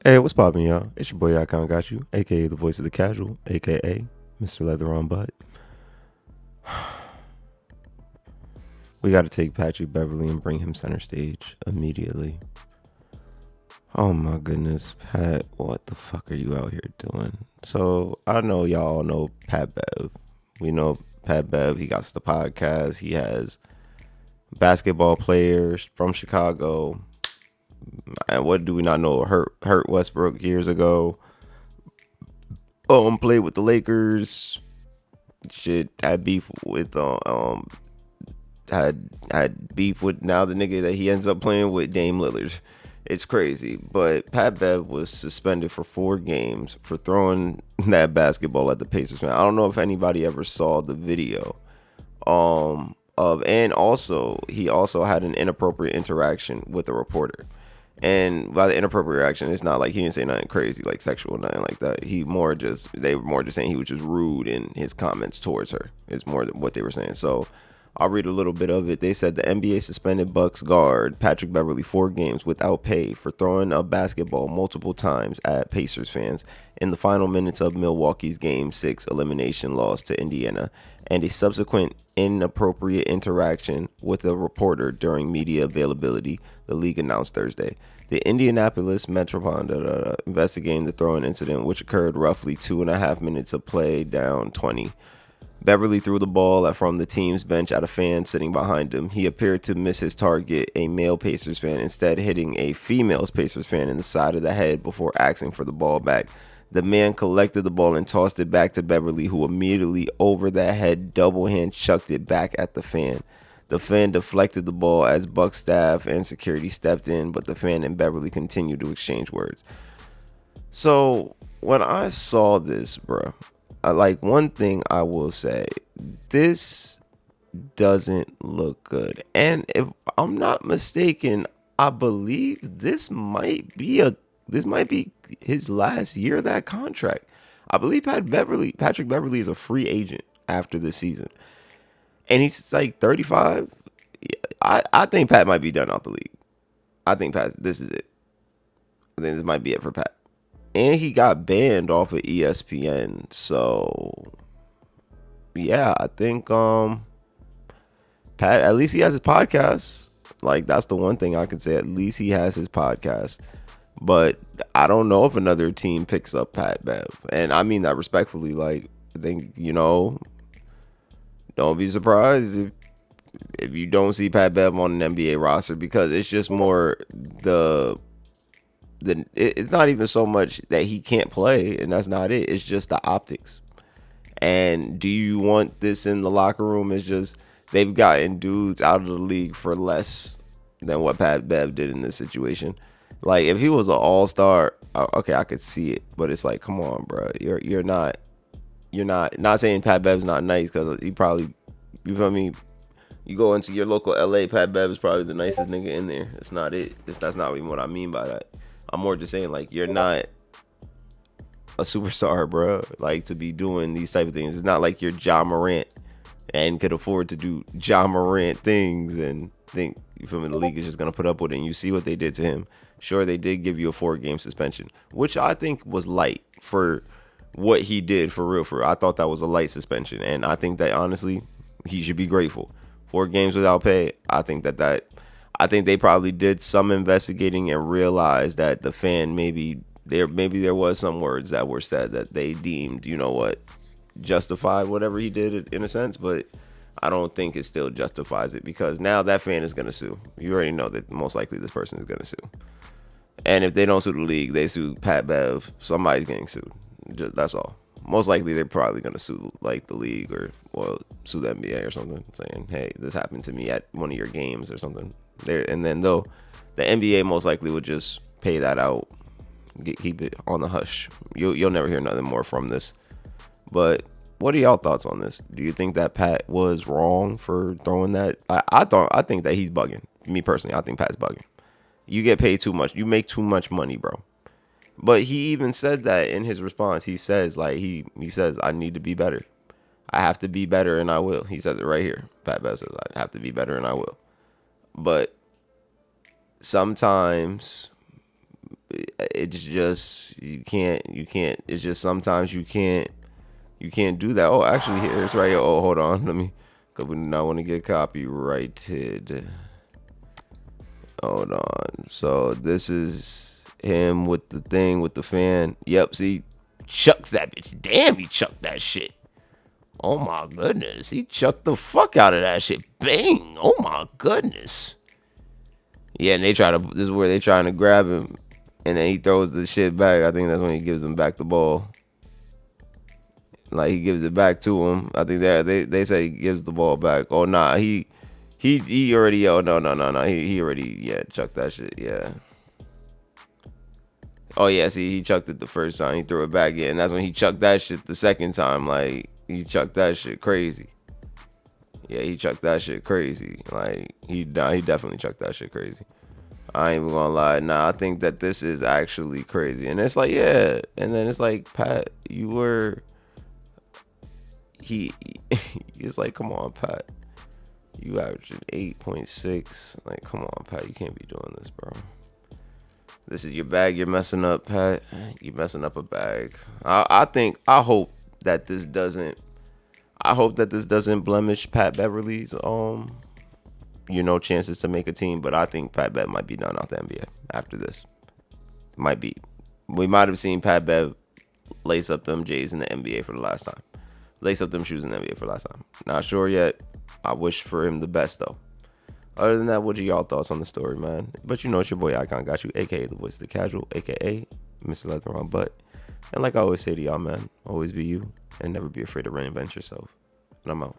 Hey, what's poppin', y'all? It's your boy Icon Got You, aka the voice of the casual, aka Mr. Leather on Butt. We gotta take Patrick Beverly and bring him center stage immediately. Oh my goodness, Pat, what the fuck are you out here doing? So, I know y'all know Pat Bev. We know Pat Bev, he got the podcast, he has basketball players from Chicago. And what do we not know? Hurt Westbrook years ago. Played with the Lakers. Shit, had beef with had beef with now the nigga that he ends up playing with, Dame Lillard. It's crazy, but Pat Bev was suspended for 4 games for throwing that basketball at the Pacers fan. I don't know if anybody ever saw the video. And also he also had an inappropriate interaction with a reporter. And by the inappropriate reaction, it's not like he didn't say nothing crazy, like sexual, nothing like that. They were more just saying he was just rude in his comments towards her. It's more than what they were saying. So I'll read a little bit of it. They said the NBA suspended Bucks guard Patrick Beverly 4 games without pay for throwing a basketball multiple times at Pacers fans in the final minutes of Milwaukee's Game 6 elimination loss to Indiana, and a subsequent inappropriate interaction with a reporter during media availability, the league announced Thursday. The Indianapolis Metropolitan investigating the throwing incident, which occurred roughly 2.5 minutes of play down 20. Beverly threw the ball from the team's bench at a fan sitting behind him. He appeared to miss his target, a male Pacers fan, instead hitting a female Pacers fan in the side of the head before asking for the ball back. The man collected the ball and tossed it back to Beverly, who immediately over the head double hand chucked it back at the fan. The fan deflected the ball as Buck staff and security stepped in, but the fan and Beverly continued to exchange words. So when I saw this, bro, like one thing I will say, this doesn't look good. And if I'm not mistaken, I believe this might be his last year of that contract. I believe Patrick Beverly is a free agent after this season. And he's like 35. I think Pat might be done out the league. I think Pat, this is it. I think this might be it for Pat. And he got banned off of ESPN. So yeah, I think Pat, at least he has his podcast. Like, that's the one thing I can say. At least he has his podcast. But I don't know if another team picks up Pat Bev. And I mean that respectfully. Like, I think, don't be surprised if you don't see Pat Bev on an NBA roster, because it's just more it's not even so much that he can't play, and that's not it. It's just the optics. And do you want this in the locker room? It's just they've gotten dudes out of the league for less than what Pat Bev did in this situation. Like, if he was an all-star, okay, I could see it, but it's like, come on, bro, you're not saying Pat Bev's not nice, because he probably, you feel me? You go into your local LA, Pat Bev is probably the nicest nigga in there. It's not it. That's not even what I mean by that. I'm more just saying, like, you're not a superstar, bro. Like, to be doing these type of things. It's not like you're Ja Morant and could afford to do Ja Morant things and think, you feel me, the league is just gonna put up with it. And you see what they did to him. Sure, they did give you a 4-game suspension, which I think was light for what he did, for real. I thought that was a light suspension, and I think that honestly he should be grateful. 4 games without pay. I think they probably did some investigating and realized that the fan maybe there was some words that were said that they deemed, justified whatever he did in a sense, but I don't think it still justifies it, because now that fan is going to sue. You already know that most likely this person is going to sue. And if they don't sue the league, they sue Pat Bev, somebody's getting sued. That's all. Most likely they're probably going to sue like the league, or sue the NBA or something, saying, hey, this happened to me at one of your games or something. And then the NBA most likely would just pay that out, keep it on the hush. You'll never hear nothing more from this. But what are y'all thoughts on this? Do you think that Pat was wrong for throwing that? I think that he's bugging. Me personally, I think Pat's bugging. You get paid too much. You make too much money, bro. But he even said that in his response. He says, like, he says, I need to be better. I have to be better, and I will. He says it right here. Pat Bev says, I have to be better, and I will. But sometimes it's just you can't. It's just sometimes you can't do that. Oh, actually, here it's right here. Oh, hold on, let me. Cause we do not want to get copyrighted. Hold on. So this is him with the thing with the fan. Yep. See, chucks that bitch. Damn, he chucked that shit. Oh my goodness, he chucked the fuck out of that shit. Bang. Oh my goodness. Yeah, and they try to. This is where they trying to grab him, and then he throws the shit back. I think that's when he gives him back the ball. Like he gives it back to him. I think that they say he gives the ball back. Oh nah, he already. Oh no. He already chucked that shit. Yeah. Oh yeah, see he chucked it the first time. He threw it back in. That's when he chucked that shit the second time. Like he chucked that shit crazy. Yeah, he chucked that shit crazy. Like he definitely chucked that shit crazy. I ain't even gonna lie. Nah, I think that this is actually crazy. And it's like, yeah. And then it's like, Pat, you were he he's like, come on, Pat. You averaging 8.6. Like, come on, Pat. You can't be doing this, bro. This is your bag you're messing up, Pat. You're messing up a bag. I hope that this doesn't blemish Pat Beverly's chances to make a team, but I think Pat Bev might be done out the NBA after this. Might be. We might have seen Pat Bev lace up them J's in the NBA for the last time. Lace up them shoes in the NBA for the last time. Not sure yet. I wish for him the best though. Other than that, what are y'all thoughts on the story, man? But it's your boy Icon got you, aka the voice of the casual, aka Mr. Leather on Butt. And like I always say to y'all, man, always be you and never be afraid to reinvent yourself. And I'm out.